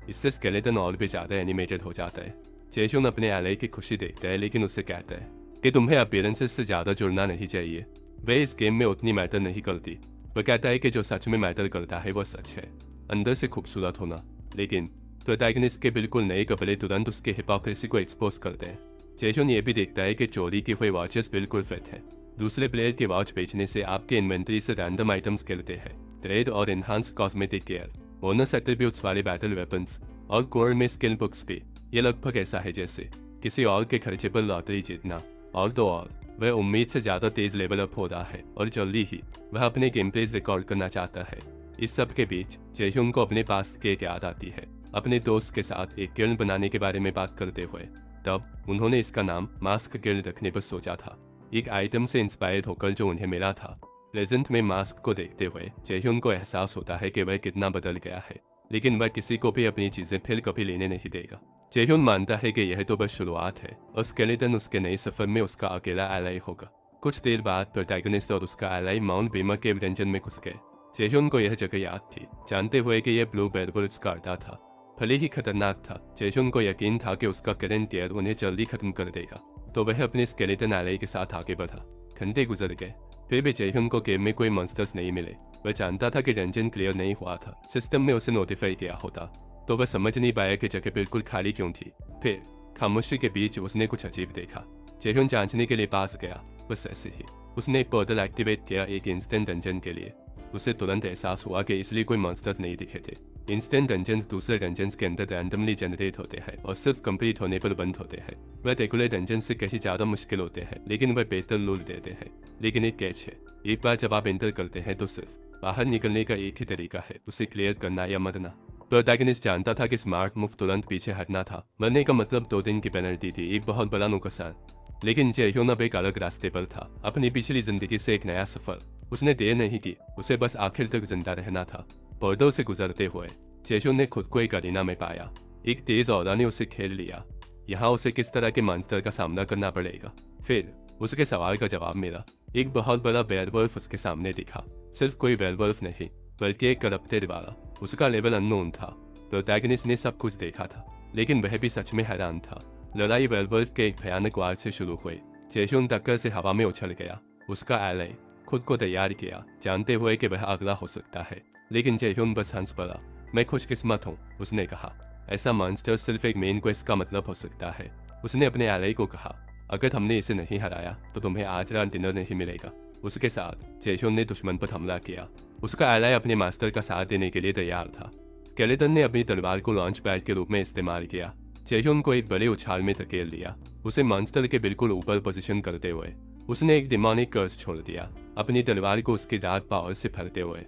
इससे स्केलेटन और भी ज्यादा एनिमेटेड हो जाता है। जयह्यून अपने एलाई की खुशी देखता है, लेकिन उससे कहता है कि तुम्हें अपीयरेंसेस से ज्यादा जुड़ना नहीं चाहिए, वह इस गेम में उतनी मैटर नहीं करती। वह कहता है कि जो सच में मैटर करता है वो सच है, अंदर से खूबसूरत होना। लेकिन प्रोटैगनिस्ट के बिल्कुल नए कपड़े तुरंत उसके हिपोक्रेसी को एक्सपोज करते हैं। जयह्यून ये भी देखता है कि चोरी की हुई वॉचेस बिल्कुल फिट है। दूसरे प्लेयर के वॉच बेचने से आपके इन्वेंट्री से रैंडम आइटम्स गिरते हैं। ट्रेड और enhance cosmetic care, bonus attributes वाले बैटल वेपन्स और कोर में स्किल बुक्स भी। ये लगभग ऐसा है जैसे किसी और के खर्चे पर लॉटरी जीतना। और तो और वह उम्मीद से ज्यादा तेज लेवल अप हो रहा है और जल्दी ही वह अपने गेम प्लेज रिकॉर्ड करना चाहता है। इस सब के बीच जयह्यून को अपने पास की एक याद आती है, अपने दोस्त के साथ एक गिल्ड बनाने के बारे में बात करते हुए। तब उन्होंने इसका नाम मास्क गिल्ड रखने पर सोचा था, एक आइटम से इंस्पायर होकर जो उन्हें मिला था। प्रेजेंट में मास्क को देखते हुए जयह्यून को एहसास होता है कि वह कितना बदल गया है, लेकिन वह किसी को भी अपनी चीजें फिर कभी लेने नहीं देगा। जयह्यून मानता है कि यह तो बस शुरुआत है और स्केलेटन उसके नए सफर में उसका अकेला एलाई होगा। कुछ देर बाद प्रोटैगनिस्ट और उसका एलाई माउंट बीमर के व्यंजन में घुस गए। जयह्यून को यह जगह याद थी, जानते हुए कि यह ब्लू बेरबुल्स का अड्डा था। भले ही खतरनाक था, जयह्यून को यकीन था कि उसका करंट टीयर उन्हें जल्दी खत्म कर देगा, तो वह अपने स्केलेटन एलाई के साथ आगे बढ़ा। घंटे गुजर गए, फिर भी जयह्यून को गेम में कोई मॉन्स्टर्स नहीं मिले। वह जानता था कि डंजन क्लियर नहीं हुआ था, सिस्टम में उसे नोटिफाई किया होता, तो वह समझ नहीं पाया कि जगह बिल्कुल खाली क्यों थी। फिर खामोशी के बीच उसने कुछ अजीब देखा। जयह्यून जांचने के लिए पास गया। बस ऐसे ही उसने एक पोर्टल एक्टिवेट किया एक इंस्टेंट डंजन के लिए। उसे तुरंत एहसास हुआ कि इसलिए कोई मॉन्स्टर्स नहीं दिखे थे। इंस्टेंट डंजन्स दूसरे डंजन्स के अंदर रैंडमली जनरेट होते हैं और सिर्फ कंप्लीट होने पर बंद होते हैं। वह रेगुलर डंजन से कहीं ज्यादा मुश्किल होते हैं, लेकिन वह बेहतर लूट देते हैं। लेकिन एक कैच है, एक बार जब आप एंटर करते हैं तो सिर्फ बाहर निकलने का एक ही तरीका है, उसे क्लियर करना या मरना। प्रोटैगनिस्ट जानता था कि स्मार्ट मूव तुरंत पीछे हटना था, मरने का मतलब 2 दिन की पेनल्टी थी, एक बहुत बड़ा नुकसान। लेकिन जयह्यून अब एक अलग रास्ते पर था, अपनी पिछली जिंदगी से एक नया सफर। उसने देर नहीं की, उसे बस आखिर तक जिंदा रहना था। पर्दों से गुजरते हुए जयह्यून ने खुद को एक अरीना में पाया। एक तेज औरा ने उसे खेल लिया। यहाँ उसे किस तरह के मॉन्स्टर का सामना करना पड़ेगा। फिर उसके सवाल का जवाब मिला। एक बहुत बड़ा वेयरवुल्फ उसके सामने दिखा। सिर्फ कोई वेयरवुल्फ नहीं बल्कि एक करप्टेड वाला। उसका लेवल अननोन था। प्रोटैगनिस्ट ने सब कुछ देखा था, लेकिन वह भी सच में हैरान था। लड़ाई वेयरवुल्फ के एक भयानक वार से शुरू हुई। जेह्यून टक्कर से हवा में उछल गया। उसका एले खुद को तैयार किया, जानते हुए कि वह अगला हो सकता है, लेकिन जेह्यून बस हंस पड़ा। मैं खुशकिस्मत हूँ, उसने कहा। ऐसा मॉन्स्टर सिर्फ एक मेन क्वेस्ट का मतलब हो सकता है। उसने अपने एले को कहा, अगर हमने इसे नहीं हराया तो तुम्हें आज रात डिनर नहीं मिलेगा। उसके साथ जेह्यून ने दुश्मन पर हमला किया। उसका एले अपने मास्टर का साथ देने के लिए तैयार था। स्केलेटन ने अपनी तलवार को लॉन्च पैड के रूप में इस्तेमाल किया। जेह्यून को एक बड़े उछाल में धकेल दिया, उसे मॉन्स्टर के बिल्कुल ऊपर पोजीशन करते हुए। उसने एक डिमोनिक कर्स छोड़ दिया, अपनी तलवार को उसकी डार्क पावर से भरते हुए।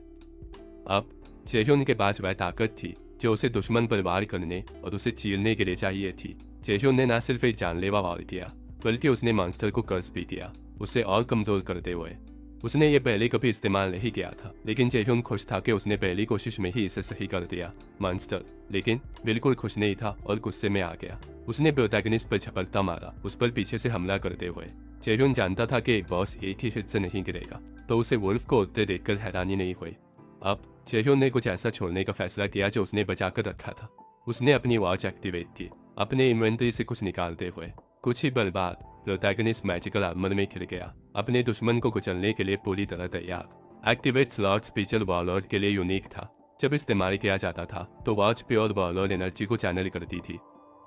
अब जेह्यून के पास वह ताकत थी जो उसे दुश्मन पर वार करने और उसे चीरने के लिए चाहिए थी। जेह्यून ने न सिर्फ एक जानलेवा वार किया, बल्कि उसने मॉन्स्टर को कर्स भी किया, उसे और कमजोर करते हुए। उसने ये पहले कभी इस्तेमाल नहीं किया था, लेकिन जेह्यून खुश था कि उसने पहली कोशिश में ही इसे सही कर दिया। मॉन्स्टर लेकिन बिल्कुल खुश नहीं था और गुस्से में आ गया। उसने प्रोटैगनिस्ट पर झपट्टा मारा, उस पर पीछे से हमला करते हुए। जेह्यून जानता था कि एक बॉस एक ही हिट से नहीं गिरेगा, तो उसे वुल्फ को उड़ते देखकर हैरानी नहीं हुई। अब जेह्यून ने कुछ ऐसा छोड़ने का फैसला किया जो उसने बचाकर रखा था। उसने अपनी वॉच एक्टिवेट की, अपने इन्वेंटरी से कुछ निकालते हुए। कुछ ही पल बाद प्रोटैगनिस्ट मैजिकल आर्मर में खिल गया, अपने दुश्मन को कुचलने के लिए पूरी तरह तैयार। एक्टिवेट स्लॉट स्पेशल वॉलॉर्ड के लिए यूनिक था। जब इस्तेमाल किया जाता था तो वॉच प्योर वॉलॉर्ड एनर्जी को चैनल करती थी,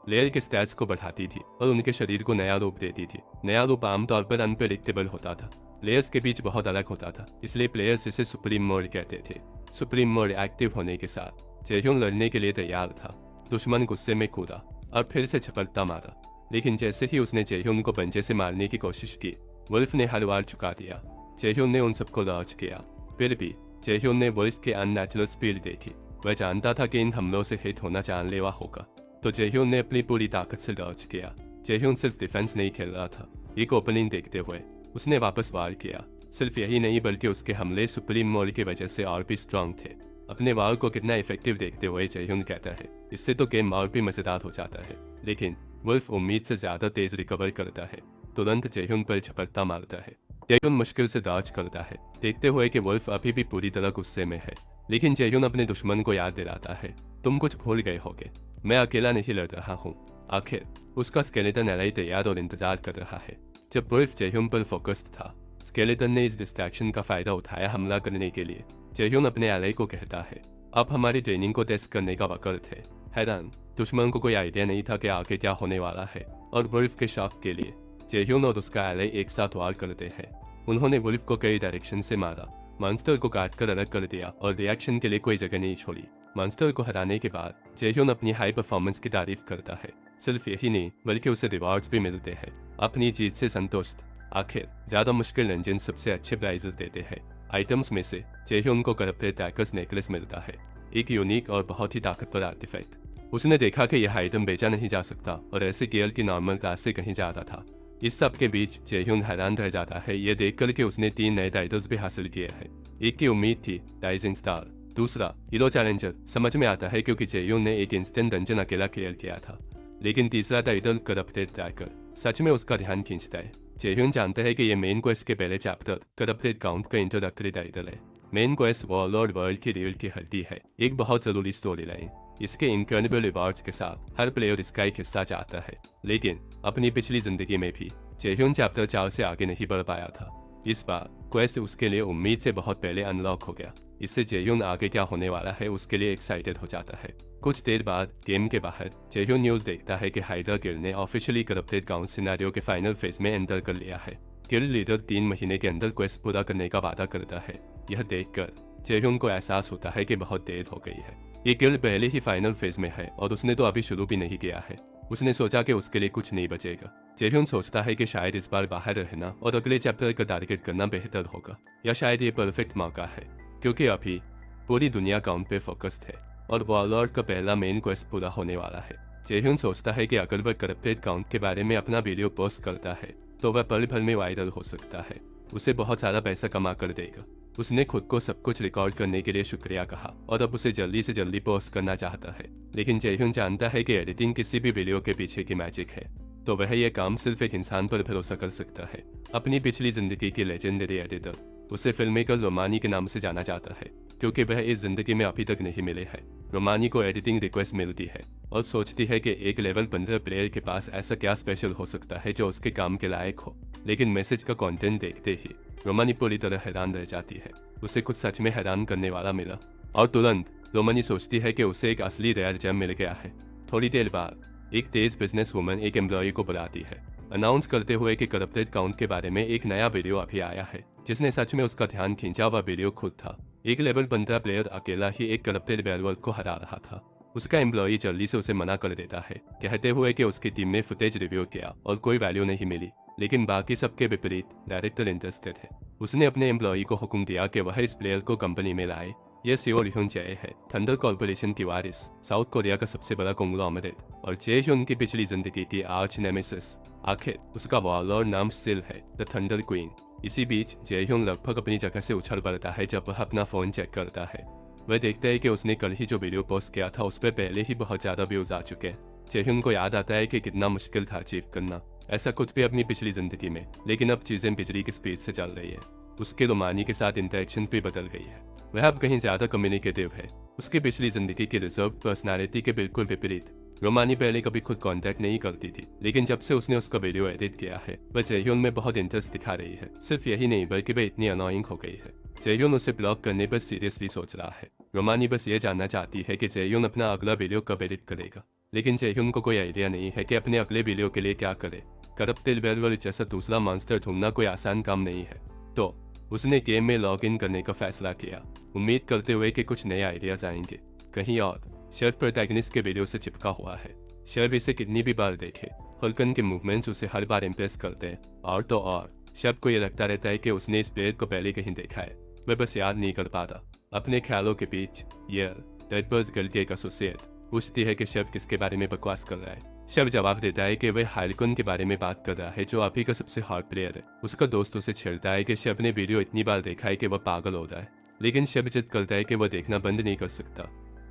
लेयर के स्टैट्स को बढ़ाती थी और उनके शरीर को नया रूप देती थी। नया रूप आमतौर पर अनप्रेडिक्टेबल होता था, लेयर्स के बीच बहुत अलग होता था, इसलिए प्लेयर्स इसे सुप्रीम मोड कहते थे। सुप्रीम मोड एक्टिव होने के साथ जेह्यून लड़ने के लिए तैयार था। दुश्मन गुस्से में कूदा और फिर से झपट्टा मारा, लेकिन जैसे ही उसने जेह्यून को पंजे से मारने की कोशिश की, वुल्फ ने हर वार चुका दिया। जेह्यून ने उन सबको लॉन्च किया। फिर भी जेह्यून ने वुल्फ के अननेचुरल स्पीड देखी। वह जानता था कि इन हमलों से हिट होना जानलेवा होगा, तो जेह्यून ने अपनी पूरी ताकत से लॉन्च किया। जेह्यून सिर्फ डिफेंस नहीं खेल रहा था। एक ओपनिंग देखते हुए उसने वापस वार किया। सिर्फ यही नहीं बल्कि उसके हमले सुप्रीम मोड की वजह से और भी स्ट्रांग थे। अपने वार को कितना इफेक्टिव देखते हुए जेह्यून कहता है, इससे तो गेम और भी मजेदार हो जाता है। लेकिन वुल्फ उम्मीद से ज्यादा तेज रिकवर करता है, तुरंत जेह्यून पर झपट्टा मारता है। जेह्यून मुश्किल से डॉज करता है, देखते हुए कि वुल्फ अभी भी पूरी तरह गुस्से में है। लेकिन जेह्यून अपने दुश्मन को याद दिलाता है, तुम कुछ भूल गए होगे, मैं अकेला नहीं लड़ रहा हूँ। आखिर उसका स्केलेटन एलाई तैयार और इंतजार कर रहा है। जब वुल्फ जेह्यून पर फोकस्ड था, स्केलेटन ने इस डिस्ट्रैक्शन का फायदा उठाया हमला करने के लिए। जेह्यून अपने एलाई को कहता है, अब हमारी ट्रेनिंग को टेस्ट करने का वक्त है। हैरान दुश्मन को कोई आइडिया नहीं था कि आगे क्या होने वाला है, और वुल्फ के शॉक के लिए जेह्यून और उसका एलाई एक साथ वार करते हैं। उन्होंने वुल्फ को कई डायरेक्शन से मारा, मॉन्स्टर को काटकर अलग कर दिया और रिएक्शन के लिए कोई जगह नहीं छोड़ी। मॉन्स्टर को हराने के बाद जेह्यून अपनी हाई परफॉर्मेंस की तारीफ करता है। सिर्फ यही नहीं बल्कि उसे रिवॉर्ड्स भी मिलते हैं। अपनी जीत से संतुष्ट, आखिर ज्यादा मुश्किल इंजन सबसे अच्छे प्राइजेस देते हैं। आइटम्स में से जेह्यून को करप्टेड टैकर्स नेकलेस मिलता है, एक यूनिक और बहुत ही ताकतवर आर्टिफैक्ट। उसने देखा कि यह आइटम बेचा नहीं जा सकता और ऐसे गियर की नॉर्मल क्लास से कहीं ज्यादा था। इस सब के बीच जेह्यून हैरान रह जाता है यह देखकर कि उसने 3 नए टाइटल्स भी हासिल किए हैं। एक की उम्मीद थी राइजिंग स्टार, दूसरा हीरो चैलेंजर, समझ में आता है क्योंकि जेह्यून ने एक इंस्टेंट डंजन अकेला क्लियर किया था। लेकिन तीसरा टाइटल करप्टेड ट्रैकर सच में उसका ध्यान खींचता है। जेह्यून जानता है कि यह मेन क्वेस्ट के पहले चैप्टर करप्टेड काउंट का इंट्रोडक्टरी टाइटल है। मेन क्वेस्ट वॉरलॉर्ड वर्ल्ड की रील की हड्डी है, एक बहुत जरूरी स्टोरी लाइन। इसके इनक्रेडिबल रिवॉर्ड्स के साथ हर प्लेयर इसका एक हिस्सा चाहता है। लेकिन अपनी पिछली जिंदगी में भी जेह्यून चैप्टर 4 से आगे नहीं बढ़ पाया था। इस बार क्वेस्ट उसके लिए उम्मीद से बहुत पहले अनलॉक हो गया। इससे जेह्यून आगे क्या होने वाला है उसके लिए एक्साइटेड हो जाता है। कुछ देर बाद गेम के बाहर जेह्यून न्यूज देखता है कि हाइड्रा गिल्ड ने ऑफिशियली करप्टेड काउंट सिनेरियो के फाइनल फेज में एंटर कर लिया है। गिल्ड लीडर 3 महीने के अंदर क्वेस्ट पूरा करने का वादा करता है। यह देखकर जेह्यून को एहसास होता है कि बहुत देर हो गई है। ये गिल्ड पहले ही फाइनल फेज में है और उसने तो अभी शुरू भी नहीं किया है। उसने सोचा कि उसके लिए कुछ नहीं बचेगा। जेह्यून सोचता है कि शायद इस बार बाहर रहना और अगले चैप्टर का टारगेट करना बेहतर होगा, या शायद ये परफेक्ट मौका है क्योंकि अभी पूरी दुनिया काउंट पे फोकस्ड है और वॉरलॉर्ड का पहला मेन क्वेस्ट पूरा होने वाला है। जेह्यून सोचता है कि अगर वह करप्टेड काउंट के बारे में अपना वीडियो पोस्ट करता है तो वह पल भर में वायरल हो सकता है, उसे बहुत सारा पैसा कमा कर देगा। उसने खुद को सब कुछ रिकॉर्ड करने के लिए शुक्रिया कहा और अब उसे जल्दी से जल्दी पोस्ट करना चाहता है। लेकिन जेह्यून जानता है कि एडिटिंग किसी भी वीडियो के पीछे की मैजिक है। तो वह यह काम सिर्फ एक इंसान पर भरोसा कर सकता है। अपनी पिछली जिंदगी के लेजेंडरी एडिटर, उसे फिल्ममेकर रोमानी के नाम से जाना जाता है, क्योंकि वह इस जिंदगी में अभी तक नहीं मिले हैं। रोमानी को एडिटिंग रिक्वेस्ट मिलती है और सोचती है कि एक लेवल 15 प्लेयर के पास ऐसा क्या स्पेशल हो सकता है जो उसके काम के लायक हो। लेकिन मैसेज का कंटेंट देखते ही रोमानी पूरी तरह हैरान रह जाती है। उसे कुछ सच में हैरान करने वाला मिला और तुरंत रोमानी सोचती है कि उसे एक असली रेयर जेम मिल गया है। थोड़ी देर बाद एक तेज बिजनेस वुमन एक एम्प्लॉय को बुलाती है, अनाउंस करते हुए कि करप्टेड काउंट के बारे में एक नया वीडियो अभी आया है। जिसने सच में उसका ध्यान खींचा वह वीडियो खुद था। एक लेवल 15 प्लेयर अकेला ही एक करप्टेड वेयरवुल्फ को हरा रहा था। उसका एम्प्लॉय जल्दी से उसे मना कर देता है, कहते हुए कि उसकी टीम ने फुटेज रिव्यू किया और कोई वैल्यू नहीं मिली। लेकिन बाकी सबके विपरीत डायरेक्टर इंटरेस्टेड है। उसने अपने एम्प्लॉय को हुक्म दिया कि वह इस प्लेयर को कंपनी में लाए। यह सीओ रिहुन जय है, थंडर कॉर्पोरेशन की वारिस, साउथ कोरिया का सबसे बड़ा कॉन्ग्लोमरेट, और जेह्युन की पिछली जिंदगी की आर्च नेमेसिस। आखिर उसका वॉरलॉर्ड नाम सिल है, द थंडर क्वीन। इसी बीच जेह्युन लगभग अपनी जगह से उछल पड़ता है जब वह अपना फोन चेक करता है। वह देखता है कि उसने कल ही जो वीडियो पोस्ट किया था उस पर पहले ही बहुत ज्यादा व्यूज आ चुके हैं। जेह्युन को याद आता है कि कितना मुश्किल था अचीव करना ऐसा कुछ भी अपनी पिछली जिंदगी में, लेकिन अब चीजें बिजली की स्पीड से चल रही है। उसके रोमानी के साथ इंटरेक्शन भी बदल गई है। वह अब कहीं ज्यादा कम्युनिकेटिव है, उसकी पिछली जिंदगी की रिजर्व पर्सनालिटी के बिल्कुल विपरीत। रोमानी पहले कभी खुद कांटेक्ट नहीं करती थी, लेकिन जब से उसने उसका वीडियो एडिट किया है वह जेह्युन में बहुत इंटरेस्ट दिखा रही है। सिर्फ यही नहीं बल्कि वह इतनी अनोइंग हो गई है। जेह्युन उसे ब्लॉक करने पर सीरियसली सोच रहा है। रोमानी बस ये जानना चाहती है कि जेह्युन अपना अगला वीडियो कब एडिट करेगा, लेकिन जेह्युन को कोई आइडिया नहीं है कि अपने अगले वीडियो के लिए क्या करे। करप्टेड वेयरवुल्फ जैसा दूसरा मॉन्स्टर ढूंढना कोई आसान काम नहीं है, तो उसने गेम में लॉग इन करने का फैसला किया, उम्मीद करते हुए कि कुछ नए आइडियाज आएंगे। कहीं और शेफ प्रोटैगनिस्ट के वीडियो से चिपका हुआ है। शेफ इसे कितनी भी बार देखे, हुल्कन के मूवमेंट्स उसे हर बार इम्प्रेस करते हैं। और तो और शेफ को यह लगता रहता है कि उसने इस प्लेयर को पहले कहीं देखा है, वह बस याद नहीं कर पाता। अपने ख्यालों के बीच येल, डेडबर्ड्स गिल्ड के एक एसोसिएट, पूछती है कि शेफ किसके बारे में बकवास कर रहा है। शेफ जवाब देता है कि वह हाइलकुन के बारे में बात कर रहा है जो अभी का सबसे हार्ड प्लेयर है। उसका दोस्त उसे छेड़ता है कि शेफ ने वीडियो इतनी बार देखा है कि वह पागल हो रहा है, लेकिन शेफ जिद करता है कि वह देखना बंद नहीं कर सकता।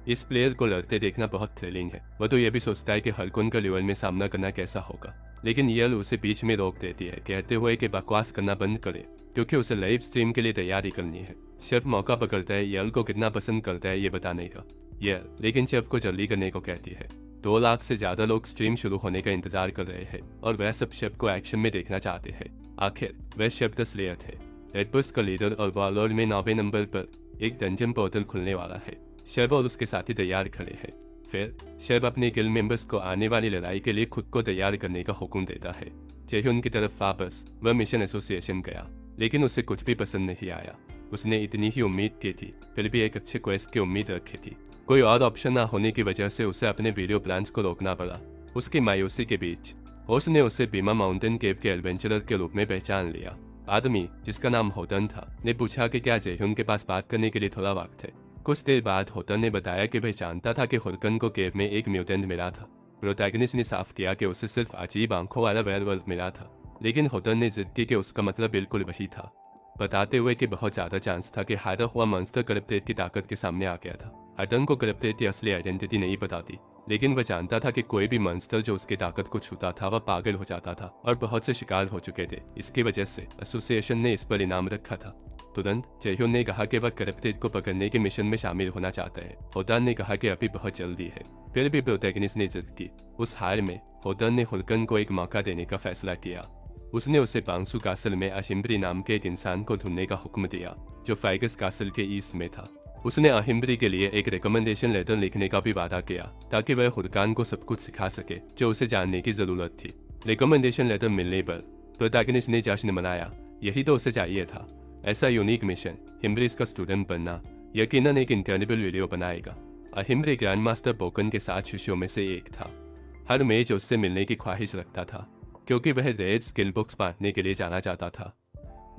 इस प्लेयर को लड़ते देखना बहुत थ्रिलिंग है। वह तो यह भी सोचता है कि हाइलकुन का लेवल में सामना करना कैसा होगा, लेकिन येल उसे बीच में रोक देती है, कहते हुए कि बकवास करना बंद करे क्योंकि उसे लाइव स्ट्रीम के लिए तैयारी करनी है। शेफ मौका पकड़ता है येल को कितना पसंद करता है ये बताने का। येल लेकिन शेफ को जल्दी करने को कहती है। 2 लाख से ज्यादा लोग स्ट्रीम शुरू होने का इंतजार कर रहे हैं और वह सब शेफ को एक्शन में देखना चाहते हैं। आखिर वह शेफ द स्लेयर थे, डेडबर्ड्स का लीडर, और वॉरलॉर्ड में 9वें नंबर पर एक डंजन पोर्टल खुलने वाला है। शेफ और उसके साथी तैयार खड़े हैं। फिर शेफ अपने गिल्ड मेंबर्स को आने वाली लड़ाई के लिए खुद को तैयार करने का हुक्म देता है। जेह्युन की तरफ वापस वह मिशन एसोसिएशन गया, लेकिन उसे कुछ भी पसंद नहीं आया। उसने इतनी ही उम्मीद की थी, फिर भी एक अच्छे क्वेस्ट की उम्मीद रखी थी। कोई और ऑप्शन ना होने की वजह से उसे अपने वीडियो प्लान्स को रोकना पड़ा। उसकी मायूसी के बीच होस्ट ने उसे बीमा माउंटेन केव के एडवेंचरर के रूप में पहचान लिया। आदमी, जिसका नाम होटन था, ने पूछा कि क्या जेह्युन के पास बात करने के लिए थोड़ा वक्त है। कुछ देर बाद होटन ने बताया कि वह जानता था कि हुल्कन को केव में एक म्यूटेंट मिला था। प्रोटैगनिस्ट ने साफ किया कि उसे सिर्फ अजीब आंखों वाला वेयरवुल्फ मिला था, लेकिन होटन ने जिद की कि उसका मतलब बिल्कुल वही था, बताते हुए कि बहुत ज्यादा चांस था कि हारा हुआ मॉन्स्टर करप्टेड की ताकत के सामने आ गया था। हटन को करप्टेड की असली आइडेंटिटी नहीं पता थी, लेकिन वह जानता था कि कोई भी मॉन्स्टर जो उसकी ताकत को छूता था वह पागल हो जाता था, और बहुत से शिकार हो चुके थे। इसकी वजह से एसोसिएशन ने इस पर इनाम रखा था। तुरंत जेह्युन ने कहा कि वह करप्टेड को पकड़ने के मिशन में शामिल होना चाहता है। होटन ने कहा कि अभी बहुत जल्दी है। फिर भी प्रोटैगनिस्ट ने जिद की। उस हार में होटन ने हुल्कन को एक मौका देने का फैसला किया। उसने उसे बांसु कासल में अहिम्ब्री नाम के एक इंसान को ढूंढने का हुक्म दिया जो फाइगस कासल के ईस्ट में था। उसने अहिम्ब्री के लिए एक रिकमेंडेशन लेटर लिखने का भी वादा किया ताकि वह हुल्कन को सब कुछ सिखा सके जो उसे जानने की जरूरत थी। रिकमेंडेशन लेटर मिलने पर प्रोटैगनिस्ट ने जश्न मनाया, यही तो उसे चाहिए था। ऐसा यूनिक मिशन, हिम्ब्रीज का स्टूडेंट बनना, यकीनन एक इनक्रेडिबल वीडियो बनाएगा। अहिम्ब्री ग्रैंड मास्टर बोकन के 7 शिष्यों में से एक था। हर मैच उससे मिलने की ख्वाहिश रखता था क्योंकि वह रेड स्किल बुक्स बांटने के लिए जाना चाहता था।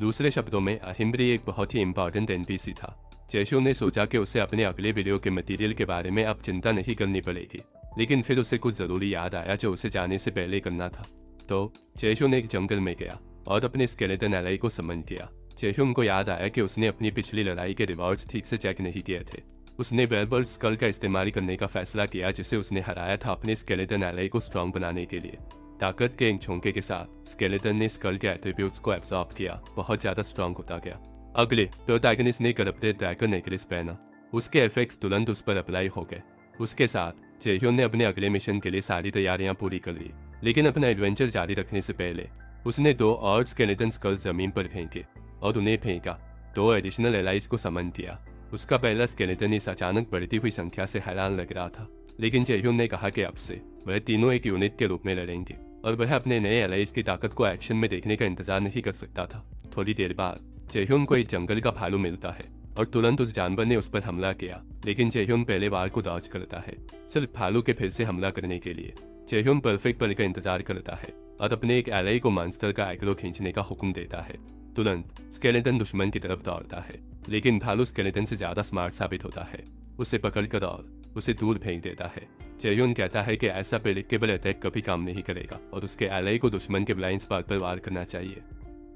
दूसरे शब्दों में अहिम्ब्री एक बहुत ही इंपॉर्टेंट एनपीसी था। जेह्युन ने सोचा कि उसे अपने अगले वीडियो के मटेरियल के बारे में अब चिंता नहीं करनी पड़ेगी, लेकिन फिर उसे कुछ जरूरी याद आया जो उसे जाने से पहले करना था। तो जेह्युन एक जंगल में गया और अपने स्केलेटन एलाई को समन किया। जेह्युन को याद आया कि उसने अपनी पिछली लड़ाई के रिवॉर्ड्स ठीक से चेक नहीं किए थे। उसने वेयरवुल्फ स्कल का इस्तेमाल करने का फैसला किया जिसे उसने हराया था अपने स्केलेटन एलाई को स्ट्रॉन्ग बनाने के लिए। ताकत के एक झोंके के साथ स्केलेटन ने स्कल के एट्रीब्यूट्स को एब्जॉर्ब किया, बहुत ज्यादा स्ट्रांग होता गया। अगले प्रोटैगनिस्ट ने करप्टेड ड्रैगन नेकलेस पहना, उसके इफेक्ट्स तुरंत उस पर अप्लाई हो गए। उसके साथ जेह्योन ने अपने अगले मिशन के लिए सारी तैयारियां पूरी कर ली, लेकिन अपना एडवेंचर जारी रखने से पहले उसने 2 और स्केलेटन स्कल्स जमीन पर फेंके और उन्हें फेंका। 2 एडिशनल एलाइज को समन किया। उसका पहला स्केलेटन इस अचानक बढ़ती हुई संख्या से हैरान लग रहा था, लेकिन जेह्योन ने कहा कि अब से वह तीनों एक यूनिट के रूप में लड़ेंगे और वह अपने नए एलाइज की ताकत को एक्शन में देखने का इंतजार नहीं कर सकता था। थोड़ी देर बाद जेह्योन को एक जंगल का भालू मिलता है और तुरंत उस जानवर ने उस पर हमला किया, लेकिन जेह्योन पहले बार को डॉज करता है, सिर्फ भालू के फिर से हमला करने के लिए। जेह्योन परफेक्ट पल का इंतजार करता है और अपने एक एलाई को मॉन्स्टर का एग्रो खींचने का हुक्म देता है। तुरंत स्केलेटन दुश्मन की तरफ दौड़ता है, लेकिन भालू स्केलेटन से ज्यादा स्मार्ट साबित होता है। उसे पकड़कर और उसे दूर फेंक देता है। जेह्योन कहता है कि ऐसा प्रेडिक्टेबल अटैक कभी काम नहीं करेगा और उसके एलाई को दुश्मन के ब्लाइंड स्पॉट पर वार करना चाहिए।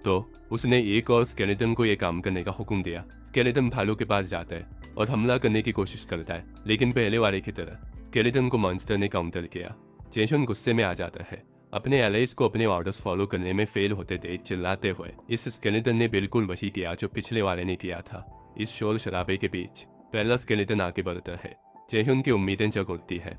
तो उसने एक और स्केलेटन को यह काम करने का हुक्म दिया। स्केलेटन भालू के पास जाता है और हमला करने की कोशिश करता है, लेकिन पहले वाले की तरह स्केलेटन को मॉन्स्टर ने काउंटर किया। जेह्योन गुस्से में आ जाता है, अपने एलाइज को अपने ऑर्डर्स फॉलो करने में फेल होते देख चिल्लाते हुए। इस स्केलेटन ने बिल्कुल वही किया जो पिछले वाले ने किया था। इस शोर शराबे के बीच पहला स्केलेटन आगे बढ़ता है। जेह्योन की उम्मीदें जग उठती है